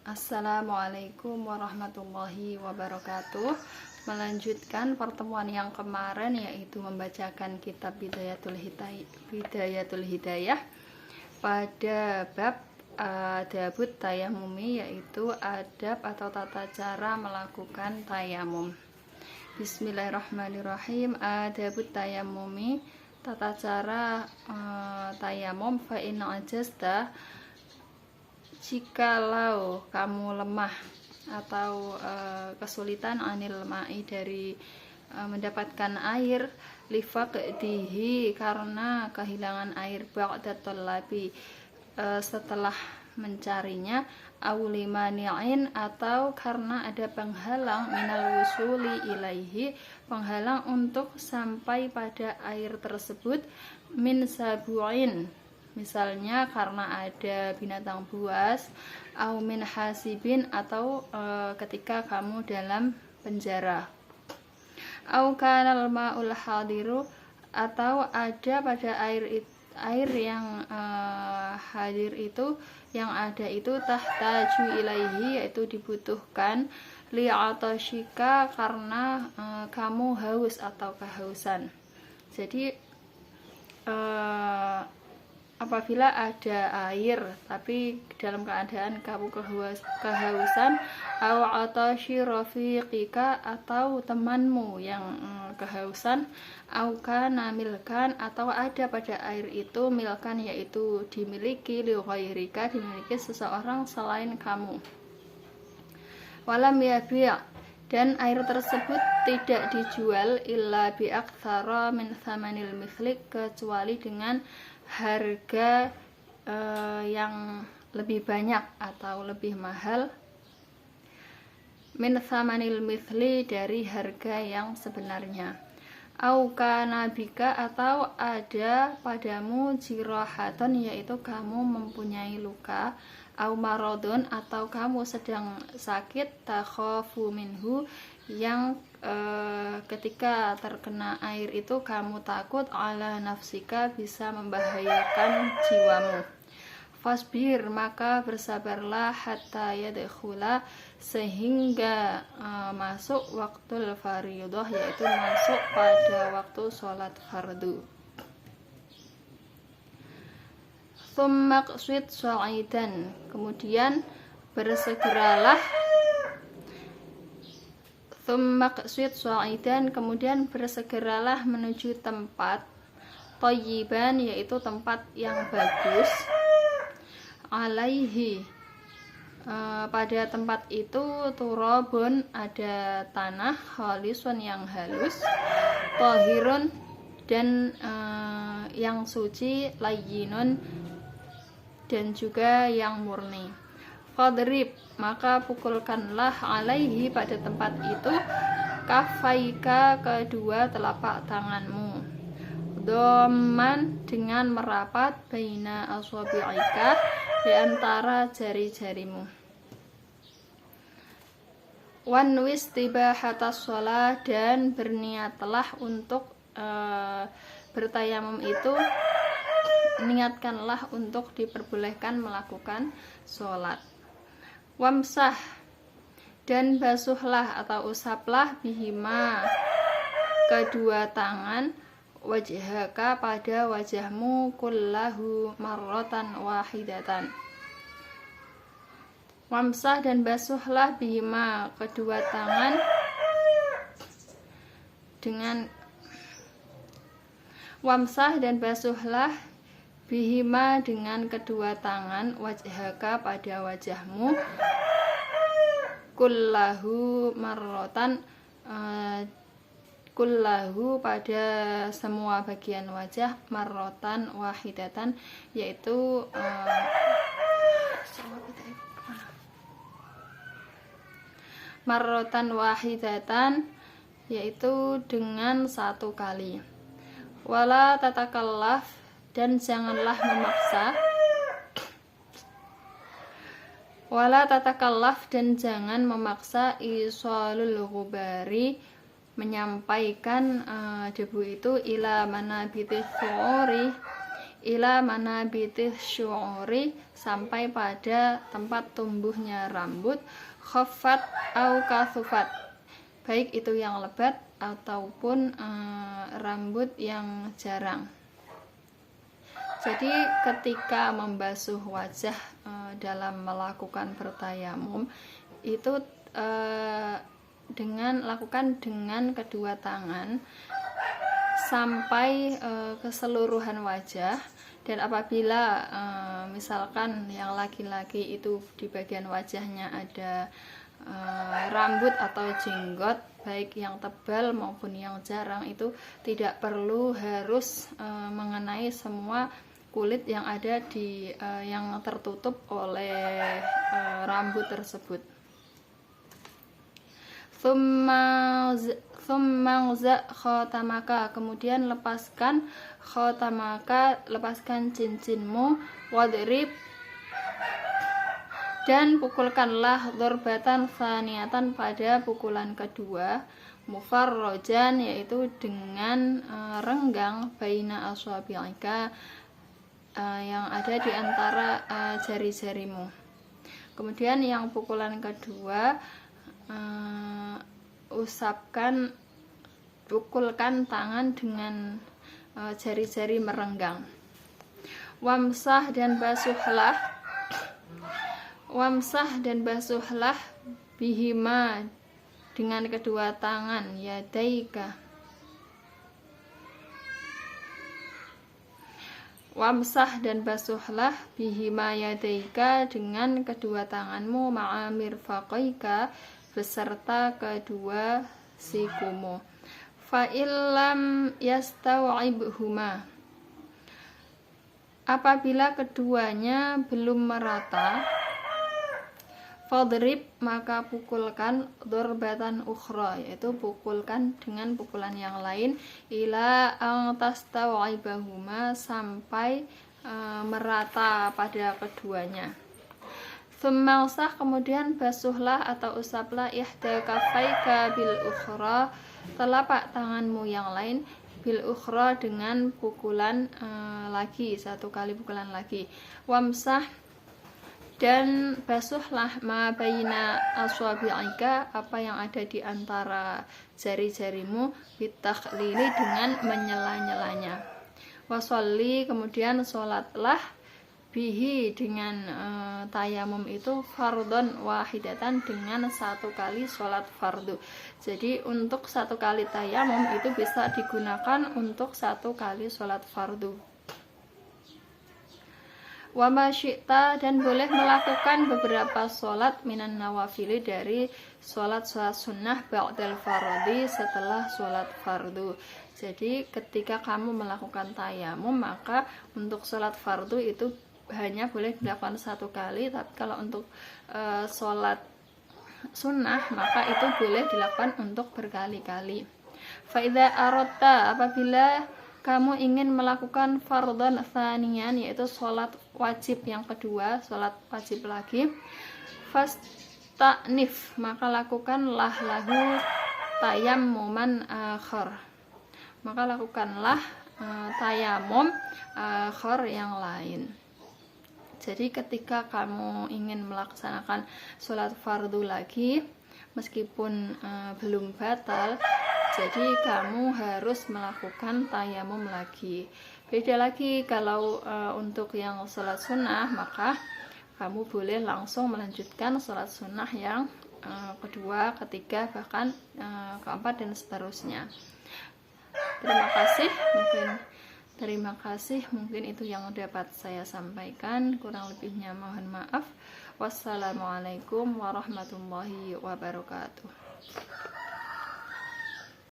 Assalamualaikum warahmatullahi wabarakatuh. Melanjutkan pertemuan yang kemarin, yaitu membacakan kitab Bidayatul Hidayah pada bab adabut tayamumi, yaitu adab atau tata cara melakukan tayamum. Bismillahirrahmanirrahim. Adabut tayamumi, tata cara tayamum. Fa in ajazta, jikalau kamu lemah atau kesulitan anil ma'i, dari mendapatkan air, lifaqdihi, karena kehilangan air, ba'da talabi, setelah mencarinya, au limani'in, atau karena ada penghalang, minal wusuli ilaihi, penghalang untuk sampai pada air tersebut, min sabu'in, misalnya karena ada binatang buas, au min hasibin, atau ketika kamu dalam penjara, au kanal ma'ul hadiru, atau ada pada air yang hadir itu, yang ada itu, tahtaju ilaihi, yaitu dibutuhkan, li'atashika, karena kamu haus atau kehausan. Jadi apabila ada air tapi dalam keadaan kamu kehausan, au atashi rafiqika, atau temanmu yang kehausan, au kana milkan, atau ada pada air itu milkan, yaitu dimiliki, li ghairika, dimiliki seseorang selain kamu, walam yabi', dan air tersebut tidak dijual, illa bi aktsara min tsamanil mithlik, kecuali dengan harga yang lebih banyak atau lebih mahal, min tsamanil mithli, dari harga yang sebenarnya, au kana bika, atau ada padamu, jirahatun, yaitu kamu mempunyai luka, au maradun, atau kamu sedang sakit, takhafu minhu, yang ketika terkena air itu kamu takut, ala nafsika, bisa membahayakan jiwamu, fasbir, maka bersabarlah, hatta yadkhula, sehingga masuk waktul fardhah, yaitu masuk pada waktu sholat fardu. Tsumma qsid sa'idan, kemudian bersegeralah, kemudian bersegeralah menuju tempat thayyiban, yaitu tempat yang bagus, alaihi, pada tempat itu, turabun, ada tanah, khalisun, yang halus, tahirun, dan yang suci, layyinun, dan juga yang murni. Fadrib, maka pukulkanlah, alaihi, pada tempat itu, kafaika, kedua telapak tanganmu, dhamman, dengan merapat, baina asabi'ika, di antara jari-jarimu, wanwis tibahatas sholat, dan berniatlah untuk bertayamum itu, niatkanlah untuk diperbolehkan melakukan sholat. Wamsah, dan basuhlah atau usaplah, bihima, kedua tangan, wajhaka, pada wajahmu, kullahu marratan wahidatan. Wamsah, dan basuhlah, bihima, kedua tangan, dengan wamsah, dan basuhlah, bihima, dengan kedua tangan, wajhaka, pada wajahmu, kullahu marrotan, kullahu, pada semua bagian wajah, marrotan wahidatan, yaitu marrotan wahidatan, yaitu dengan satu kali. Wala tatakallaf, dan janganlah memaksa, wala tatakallaf, dan jangan memaksa, isolul ghubari, menyampaikan debu itu, ila manabiti thu'uri, ila manabitih syu'uri, sampai pada tempat tumbuhnya rambut, khaffat au kathufat, baik itu yang lebat ataupun rambut yang jarang. Jadi ketika membasuh wajah dalam melakukan bertayamum itu lakukan dengan kedua tangan sampai keseluruhan wajah. Dan apabila misalkan yang laki-laki itu di bagian wajahnya ada rambut atau jenggot, baik yang tebal maupun yang jarang, itu tidak perlu harus mengenai semua kulit yang ada di yang tertutup oleh rambut tersebut. Tsumma khotamaka, kemudian lepaskan khotamaka, lepaskan cincinmu, wadrib, dan pukulkanlah dorbatan tsaniyatan, pada pukulan kedua, mufarrojan, yaitu dengan renggang, baina aswabi'ika, yang ada di antara jari-jarimu. Kemudian yang pukulan kedua, pukulkan tangan dengan jari-jari merenggang. Wamsah dan basuhlah bihima, dengan kedua tangan, yadaika. Wamsah dan basuhlah bihima yadaika, dengan kedua tanganmu, ma'amir faqaika, beserta kedua sikumu. Fa'illam yastaw'ibhuma, apabila keduanya belum merata, fadrib, maka pukulkan, dorbatan ukhra, yaitu pukulkan dengan pukulan yang lain, ila ang tastaw'ibahuma, sampai merata pada keduanya. Tsumma, kemudian basuhlah atau usaplah ihda kafaika bil ukhra, telapak tanganmu yang lain, bil ukhra, dengan pukulan lagi, satu kali pukulan lagi. Wamsah, dan basuhlah ma baina aswabi'ika, apa yang ada di antara jari-jarimu, bitakhlili, dengan menyela-nyelanya. Washolli, kemudian sholatlah, bihi, dengan tayamum itu, fardhon wahidatan, dengan satu kali sholat fardu. Jadi untuk satu kali tayamum itu bisa digunakan untuk satu kali sholat fardu. Wa ma syi'ta, dan boleh melakukan beberapa sholat, minan nawafili, dari sholat sunnah, ba'dal fardhi, setelah sholat fardu. Jadi ketika kamu melakukan tayamum, maka untuk sholat fardu itu hanya boleh dilakukan satu kali, tapi kalau untuk sholat sunnah maka itu boleh dilakukan untuk berkali-kali. Fa'idha aradta, apabila kamu ingin melakukan fardhan tsaniyan, yaitu sholat wajib yang kedua, sholat wajib lagi, fastanif, maka lakukanlah lahu tayammuman akhar, maka lakukanlah tayamum akhar yang lain. Jadi ketika kamu ingin melaksanakan sholat fardu lagi, meskipun belum batal, jadi kamu harus melakukan tayamum lagi. Beda lagi kalau untuk yang sholat sunnah, maka kamu boleh langsung melanjutkan sholat sunnah yang kedua, ketiga, bahkan keempat dan seterusnya. Terima kasih, mungkin itu yang dapat saya sampaikan, kurang lebihnya mohon maaf. Wassalamualaikum warahmatullahi wabarakatuh.